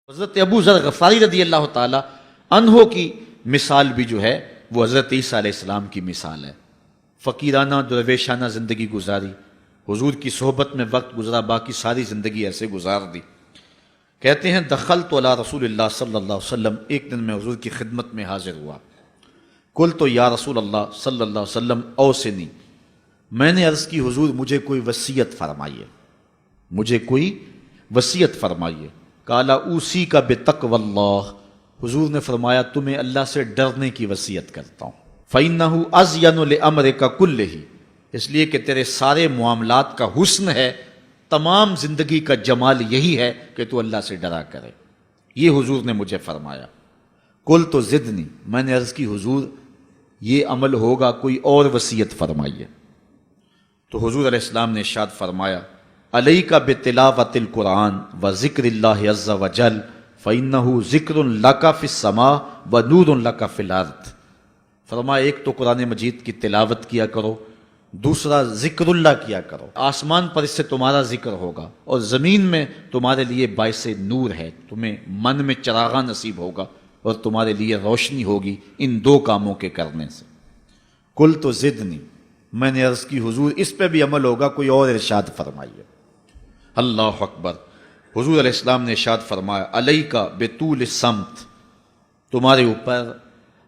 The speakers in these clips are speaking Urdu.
حضرت ابو ذر غفاری رضی اللہ تعالی عنہ کی مثال بھی جو ہے وہ حضرت عیسیٰ علیہ السلام کی مثال ہے۔ فقیرانہ درویشانہ زندگی گزاری، حضور کی صحبت میں وقت گزرا، باقی ساری زندگی ایسے گزار دی۔ کہتے ہیں دخلت علی رسول اللہ صلی اللہ علیہ وسلم، ایک دن میں حضور کی خدمت میں حاضر ہوا۔ قلت یا رسول اللہ صلی اللہ علیہ وسلم اوصنی، میں نے عرض کی حضور مجھے کوئی وصیت فرمائیے، مجھے کوئی وصیت فرمائیے۔ قالا اوصی کا بتقوی اللہ، حضور نے فرمایا تمہیں اللہ سے ڈرنے کی وصیت کرتا ہوں۔ فإنہ ازین لامرک کلہ، اس لیے کہ تیرے سارے معاملات کا حسن ہے، تمام زندگی کا جمال یہی ہے کہ تو اللہ سے ڈرا کرے۔ یہ حضور نے مجھے فرمایا۔ قلت زدنی، میں نے عرض کی حضور یہ عمل ہوگا، کوئی اور وصیت فرمائیے۔ تو حضور علیہ السلام نے ارشاد فرمایا علیک بتلاوت القرآن و ذکر اللہ عز وجل فإنہ ذکر لک فی السماء و نور لک فی الارض۔ فرمایا ایک تو قرآن مجید کی تلاوت کیا کرو، دوسرا ذکر اللہ کیا کرو، آسمان پر اس سے تمہارا ذکر ہوگا اور زمین میں تمہارے لیے باعث نور ہے، تمہیں من میں چراغاں نصیب ہوگا اور تمہارے لیے روشنی ہوگی ان دو کاموں کے کرنے سے۔ قلت زدنی، میں نے عرض کی حضور اس پہ بھی عمل ہوگا، کوئی اور ارشاد فرمائیے۔ اللہ اکبر، حضور علیہ السلام نے ارشاد فرمایا علیک بطول الصمت، تمہارے اوپر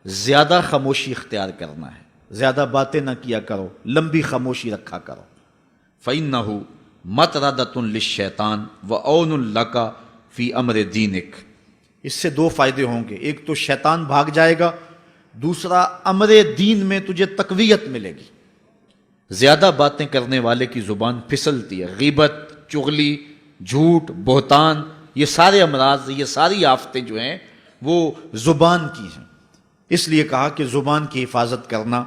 زیادہ خاموشی اختیار کرنا ہے، زیادہ باتیں نہ کیا کرو، لمبی خاموشی رکھا کرو۔ فإنہ مطردۃ للشیطان وعون لک فی امر دینک، اس سے دو فائدے ہوں گے، ایک تو شیطان بھاگ جائے گا، دوسرا امر دین میں تجھے تقویت ملے گی۔ زیادہ باتیں کرنے والے کی زبان پھسلتی ہے، غیبت، چغلی، جھوٹ، بہتان، یہ سارے امراض، یہ ساری آفتیں جو ہیں وہ زبان کی ہیں۔ اس لیے کہا کہ زبان کی حفاظت کرنا،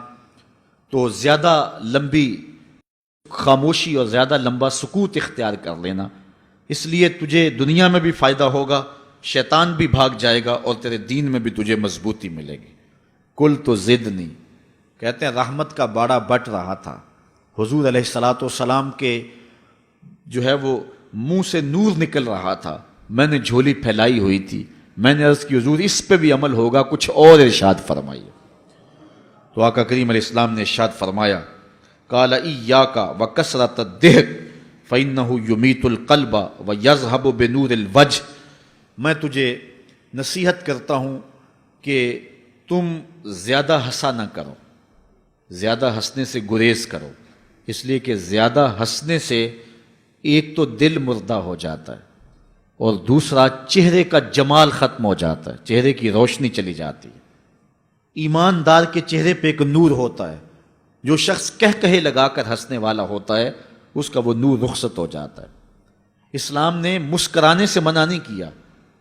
تو زیادہ لمبی خاموشی اور زیادہ لمبا سکوت اختیار کر لینا، اس لیے تجھے دنیا میں بھی فائدہ ہوگا، شیطان بھی بھاگ جائے گا اور تیرے دین میں بھی تجھے مضبوطی ملے گی۔ قلت زدنی، کہتے ہیں رحمت کا باڑا بٹ رہا تھا، حضور علیہ الصلاۃ والسلام کے جو ہے وہ منہ سے نور نکل رہا تھا، میں نے جھولی پھیلائی ہوئی تھی، میں نے عرض کی حضور اس پہ بھی عمل ہوگا، کچھ اور ارشاد فرمائیے۔ تو آقا کریم علیہ السلام نے ارشاد فرمایا قال ایاک وکثرۃ الضحک فإنہ یمیت القلب ویذھب بنور الوجہ، میں تجھے نصیحت کرتا ہوں کہ تم زیادہ ہنسا نہ کرو، زیادہ ہنسنے سے گریز کرو، اس لیے کہ زیادہ ہنسنے سے ایک تو دل مردہ ہو جاتا ہے اور دوسرا چہرے کا جمال ختم ہو جاتا ہے، چہرے کی روشنی چلی جاتی ہے۔ ایماندار کے چہرے پہ ایک نور ہوتا ہے، جو شخص کہے لگا کر ہنسنے والا ہوتا ہے اس کا وہ نور رخصت ہو جاتا ہے۔ اسلام نے مسکرانے سے منع نہیں کیا،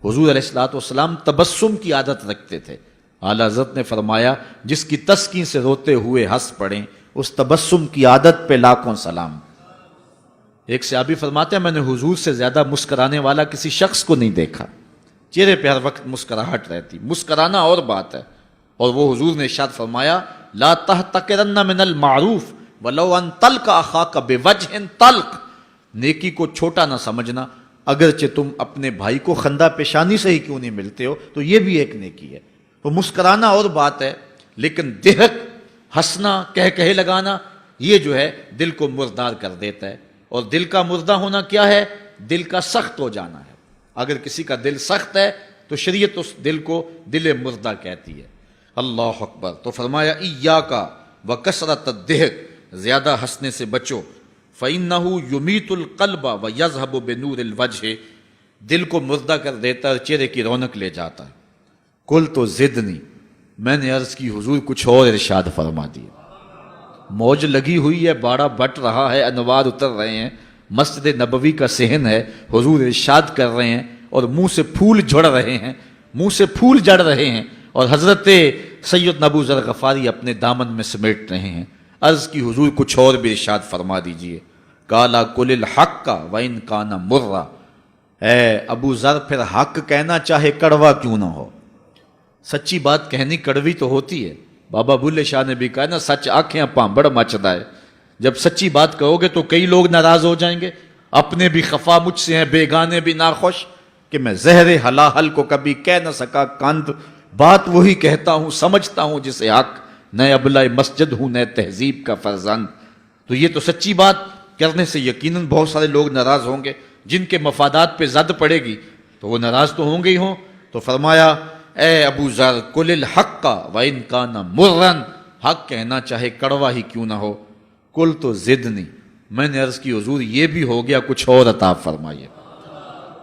حضور علیہ الصلوۃ والسلام تبسم کی عادت رکھتے تھے۔ اعلیٰ حضرت نے فرمایا جس کی تسکین سے روتے ہوئے ہنس پڑیں اس تبسم کی عادت پہ لاکھوں سلام۔ ایک صحابی فرماتے ہیں میں نے حضور سے زیادہ مسکرانے والا کسی شخص کو نہیں دیکھا، چہرے پہ ہر وقت مسکراہٹ رہتی، مسکرانا اور بات ہے۔ اور وہ حضور نے ارشاد فرمایا لا تحتقرن من المعروف ولو ان تلق اخاک بوجہ طلق، نیکی کو چھوٹا نہ سمجھنا، اگرچہ تم اپنے بھائی کو خندہ پیشانی سے ہی کیوں نہیں ملتے ہو تو یہ بھی ایک نیکی ہے۔ تو مسکرانا اور بات ہے، لیکن دہک، ہنسنا، کہے لگانا، یہ جو ہے دل کو مردار کر دیتا ہے۔ اور دل کا مردہ ہونا کیا ہے؟ دل کا سخت ہو جانا ہے۔ اگر کسی کا دل سخت ہے تو شریعت اس دل کو دل مردہ کہتی ہے۔ اللہ اکبر۔ تو فرمایا ایاک وکثرۃ الضحک، زیادہ ہنسنے سے بچو، فإنہ یمیت القلب ویذھب بنور الوجہ، دل کو مردہ کر دیتا ہے، چہرے کی رونق لے جاتا ہے۔ قلت زدنی، میں نے عرض کی حضور کچھ اور ارشاد فرما دیا۔ موج لگی ہوئی ہے، باڑا بٹ رہا ہے، انوار اتر رہے ہیں، مسجد نبوی کا صحن ہے، حضور ارشاد کر رہے ہیں اور منہ سے پھول جھڑ رہے ہیں، منہ سے پھول جڑ رہے ہیں، اور حضرت سید ابو ذر غفاری اپنے دامن میں سمیٹ رہے ہیں۔ عرض کی حضور کچھ اور بھی ارشاد فرما دیجئے۔ قالا قل الحق وان کان مرا، اے ابو ذر پھر حق کہنا چاہے کڑوا کیوں نہ ہو۔ سچی بات کہنی کڑوی تو ہوتی ہے، بابا بلے شاہ نے بھی کہا نا سچ آنکھیں پامبڑ مچدا ہے، جب سچی بات کہو گے تو کئی لوگ ناراض ہو جائیں گے، اپنے بھی خفا مجھ سے ہیں، بیگانے بھی ناخوش، کہ میں زہر ہلاہل کو کبھی کہہ نہ سکا کند، بات وہی کہتا ہوں سمجھتا ہوں جسے حق، نئے ابلہ مسجد ہوں نئے تہذیب کا فرزند۔ تو یہ تو سچی بات کرنے سے یقیناً بہت سارے لوگ ناراض ہوں گے، جن کے مفادات پہ زد پڑے گی تو وہ ناراض تو ہوں گے ہی ہوں۔ تو فرمایا اے ابو ذر قل الحق وان کان مرن، حق کہنا چاہے کڑوا ہی کیوں نہ ہو۔ کل تو زدنی، میں نے عرض کی حضور یہ بھی ہو گیا، کچھ اور عطا فرمائیے۔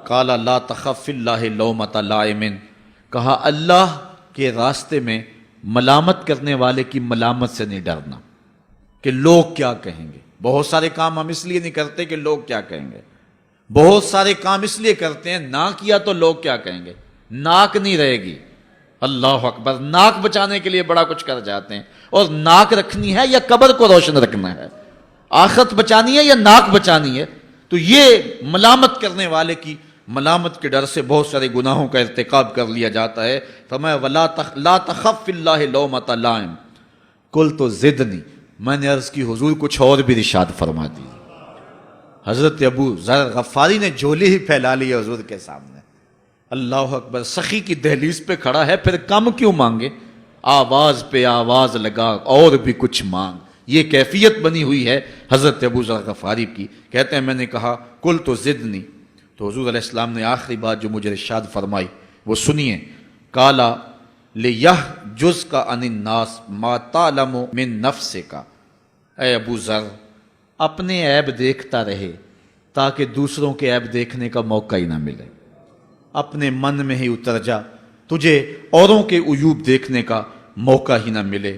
قال لا تخف فی اللہ لومۃ لائم، کہا اللہ کے راستے میں ملامت کرنے والے کی ملامت سے نہیں ڈرنا کہ لوگ کیا کہیں گے۔ بہت سارے کام ہم اس لیے نہیں کرتے کہ لوگ کیا کہیں گے، بہت سارے کام اس لیے کرتے ہیں نہ کیا تو لوگ کیا کہیں گے، ناک نہیں رہے گی۔ اللہ اکبر، ناک بچانے کے لیے بڑا کچھ کر جاتے ہیں، اور ناک رکھنی ہے یا قبر کو روشن رکھنا ہے، آخرت بچانی ہے یا ناک بچانی ہے؟ تو یہ ملامت کرنے والے کی ملامت کے ڈر سے بہت سارے گناہوں کا ارتکاب کر لیا جاتا ہے۔ فرمایا لا تخف فی اللہ لومۃ لائم، قل تو زدنی، میں نے عرض کی حضور کچھ اور بھی ارشاد فرما دی۔ حضرت ابو ذر غفاری نے جھولی ہی پھیلا لی حضور کے سامنے۔ اللہ اکبر، سخی کی دہلیز پہ کھڑا ہے، پھر کم کیوں مانگے، آواز پہ آواز لگا اور بھی کچھ مانگ۔ یہ کیفیت بنی ہوئی ہے حضرت ابو ذر غفاری کی۔ کہتے ہیں میں نے کہا کل تو زدنی، تو حضور علیہ السلام نے آخری بات جو مجھے ارشاد فرمائی وہ سنیے۔ کالا لیحجز کا عن الناس ما تعلم من نفسک، اے ابو ذر اپنے عیب دیکھتا رہے تاکہ دوسروں کے عیب دیکھنے کا موقع ہی نہ ملے، اپنے من میں ہی اتر جا، تجھے اوروں کے عیوب دیکھنے کا موقع ہی نہ ملے۔